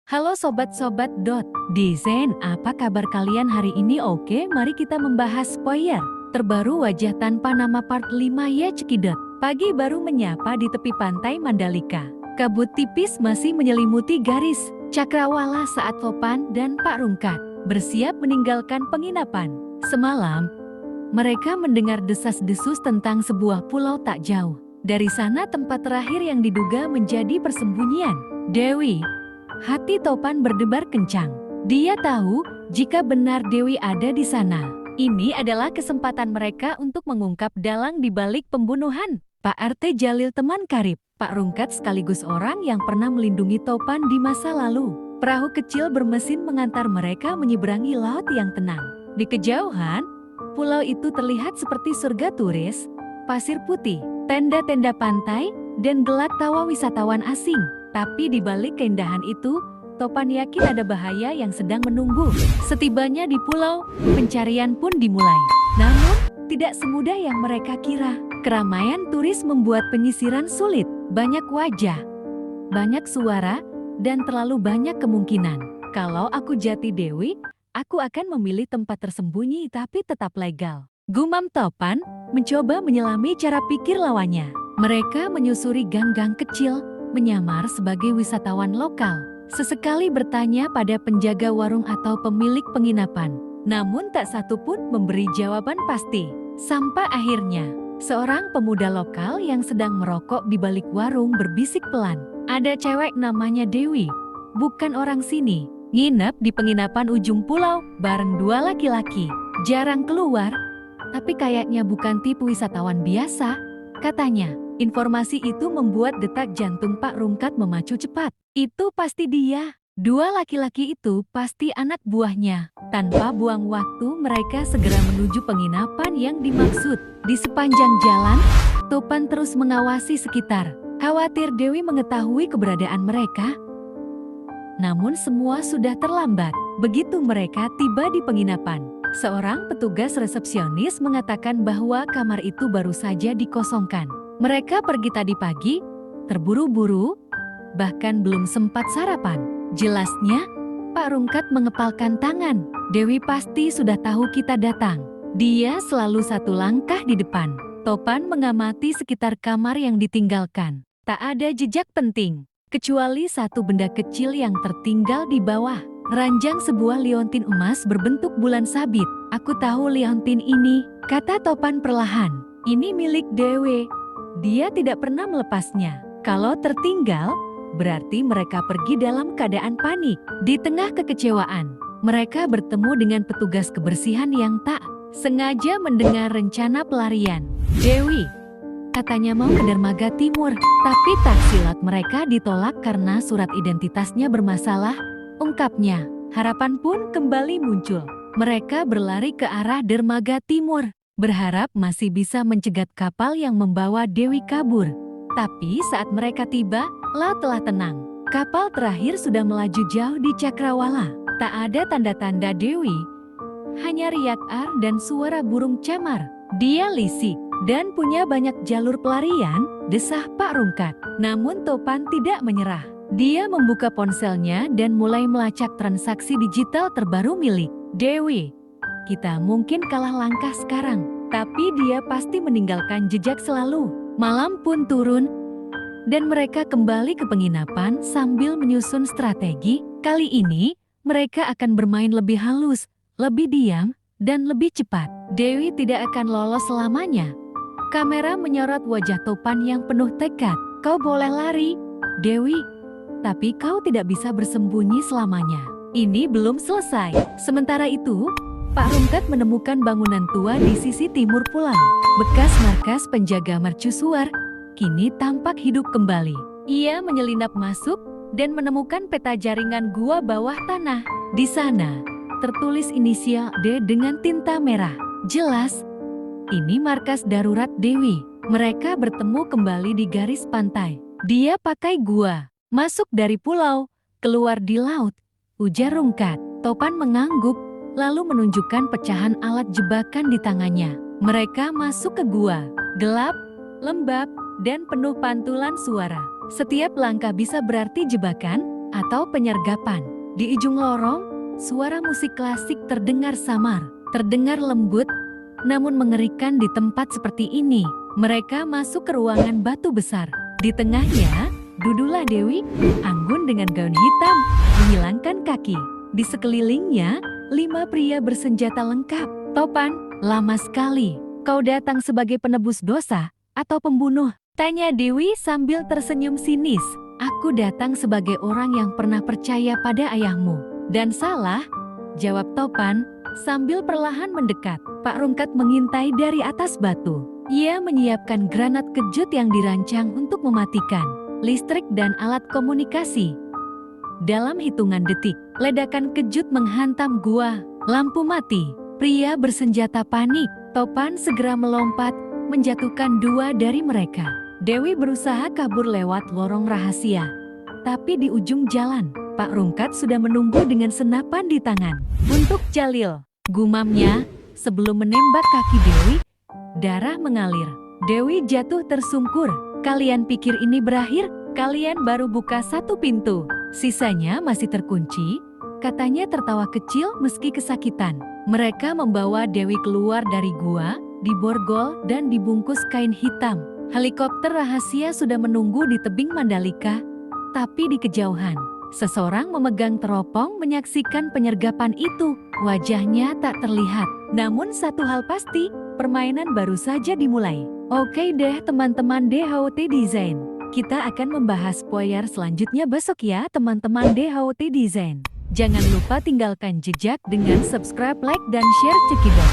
Halo sobat-sobat Desain, apa kabar kalian hari ini? Oke, mari kita membahas spoiler terbaru Wajah Tanpa Nama Part 5 ya cekidot. Pagi baru menyapa di tepi pantai Mandalika. Kabut tipis masih menyelimuti garis cakrawala saat Topan dan Pak Rungkat bersiap meninggalkan penginapan. Semalam, mereka mendengar desas-desus tentang sebuah pulau tak jauh. Dari sana tempat terakhir yang diduga menjadi persembunyian Dewi. Hati Topan berdebar kencang. Dia tahu jika benar Dewi ada di sana, ini adalah kesempatan mereka untuk mengungkap dalang di balik pembunuhan Pak RT Jalil, teman karib Pak Rungkat sekaligus orang yang pernah melindungi Topan di masa lalu. Perahu kecil bermesin mengantar mereka menyeberangi laut yang tenang. Di kejauhan, pulau itu terlihat seperti surga turis, pasir putih, tenda-tenda pantai, dan gelak tawa wisatawan asing. Tapi di balik keindahan itu, Topan yakin ada bahaya yang sedang menunggu. Setibanya di pulau, pencarian pun dimulai. Namun, tidak semudah yang mereka kira. Keramaian turis membuat penyisiran sulit. Banyak wajah, banyak suara, dan terlalu banyak kemungkinan. Kalau aku jati Dewi, aku akan memilih tempat tersembunyi tapi tetap legal. Gumam Topan, mencoba menyelami cara pikir lawannya. Mereka menyusuri gang-gang kecil, menyamar sebagai wisatawan lokal. Sesekali bertanya pada penjaga warung atau pemilik penginapan. Namun tak satu pun memberi jawaban pasti. Sampai akhirnya, seorang pemuda lokal yang sedang merokok di balik warung berbisik pelan. Ada cewek namanya Dewi, bukan orang sini. Nginep di penginapan ujung pulau bareng dua laki-laki. Jarang keluar, tapi kayaknya bukan tipe wisatawan biasa, katanya. Informasi itu membuat detak jantung Pak Rungkat memacu cepat. Itu pasti dia. Dua laki-laki itu pasti anak buahnya. Tanpa buang waktu, mereka segera menuju penginapan yang dimaksud. Di sepanjang jalan, Topan terus mengawasi sekitar. Khawatir Dewi mengetahui keberadaan mereka. Namun semua sudah terlambat. Begitu mereka tiba di penginapan, seorang petugas resepsionis mengatakan bahwa kamar itu baru saja dikosongkan. Mereka pergi tadi pagi, terburu-buru, bahkan belum sempat sarapan. Jelasnya, Pak Rungkat mengepalkan tangan. Dewi pasti sudah tahu kita datang. Dia selalu satu langkah di depan. Topan mengamati sekitar kamar yang ditinggalkan. Tak ada jejak penting, kecuali satu benda kecil yang tertinggal di bawah. Ranjang sebuah liontin emas berbentuk bulan sabit. Aku tahu liontin ini, kata Topan perlahan. Ini milik Dewi. Dia tidak pernah melepasnya. Kalau tertinggal, berarti mereka pergi dalam keadaan panik. Di tengah kekecewaan, mereka bertemu dengan petugas kebersihan yang tak sengaja mendengar rencana pelarian. Dewi, katanya mau ke dermaga timur, tapi taksi lot mereka ditolak karena surat identitasnya bermasalah, ungkapnya. Harapan pun kembali muncul. Mereka berlari ke arah dermaga timur, berharap masih bisa mencegat kapal yang membawa Dewi kabur. Tapi saat mereka tiba, laut telah tenang. Kapal terakhir sudah melaju jauh di cakrawala. Tak ada tanda-tanda Dewi, hanya riak ar dan suara burung camar. Dia lisik dan punya banyak jalur pelarian, desah Pak Rungkat. Namun Topan tidak menyerah. Dia membuka ponselnya dan mulai melacak transaksi digital terbaru milik Dewi. Kita mungkin kalah langkah sekarang, tapi dia pasti meninggalkan jejak selalu. Malam pun turun, dan mereka kembali ke penginapan sambil menyusun strategi. Kali ini, mereka akan bermain lebih halus, lebih diam, dan lebih cepat. Dewi tidak akan lolos selamanya. Kamera menyorot wajah Topan yang penuh tekad. Kau boleh lari, Dewi, tapi kau tidak bisa bersembunyi selamanya. Ini belum selesai. Sementara itu, Pak Rungkat menemukan bangunan tua di sisi timur pulau. Bekas markas penjaga mercusuar kini tampak hidup kembali. Ia menyelinap masuk dan menemukan peta jaringan gua bawah tanah. Di sana, tertulis inisial D dengan tinta merah. Jelas, ini markas darurat Dewi. Mereka bertemu kembali di garis pantai. Dia pakai gua, masuk dari pulau, keluar di laut, ujar Rungkat. Topan mengangguk, lalu menunjukkan pecahan alat jebakan di tangannya. Mereka masuk ke gua, gelap, lembab, dan penuh pantulan suara. Setiap langkah bisa berarti jebakan, atau penyergapan. Di ujung lorong, suara musik klasik terdengar samar, terdengar lembut, namun mengerikan di tempat seperti ini. Mereka masuk ke ruangan batu besar. Di tengahnya, duduklah Dewi, anggun dengan gaun hitam, menghilangkan kaki. Di sekelilingnya, 5 pria bersenjata lengkap. Topan, lama sekali. Kau datang sebagai penebus dosa atau pembunuh? Tanya Dewi sambil tersenyum sinis. Aku datang sebagai orang yang pernah percaya pada ayahmu. Dan salah? Jawab Topan sambil perlahan mendekat. Pak Rungkat mengintai dari atas batu. Ia menyiapkan granat kejut yang dirancang untuk mematikan listrik dan alat komunikasi. Dalam hitungan detik, ledakan kejut menghantam gua. Lampu mati. Pria bersenjata panik. Topan segera melompat, menjatuhkan 2 dari mereka. Dewi berusaha kabur lewat lorong rahasia. Tapi di ujung jalan, Pak Rungkat sudah menunggu dengan senapan di tangan. Untuk Jalil, gumamnya sebelum menembak kaki Dewi. Darah mengalir. Dewi jatuh tersungkur. Kalian pikir ini berakhir? Kalian baru buka 1 pintu. Sisanya masih terkunci. Katanya tertawa kecil meski kesakitan. Mereka membawa Dewi keluar dari gua, diborgol dan dibungkus kain hitam. Helikopter rahasia sudah menunggu di tebing Mandalika. Tapi di kejauhan, seseorang memegang teropong menyaksikan penyergapan itu. Wajahnya tak terlihat. Namun satu hal pasti, permainan baru saja dimulai. Oke deh teman-teman DHOT Design. Kita akan membahas spoiler selanjutnya besok ya teman-teman DHOT Design. Jangan lupa tinggalkan jejak dengan subscribe, like, dan share cekidot.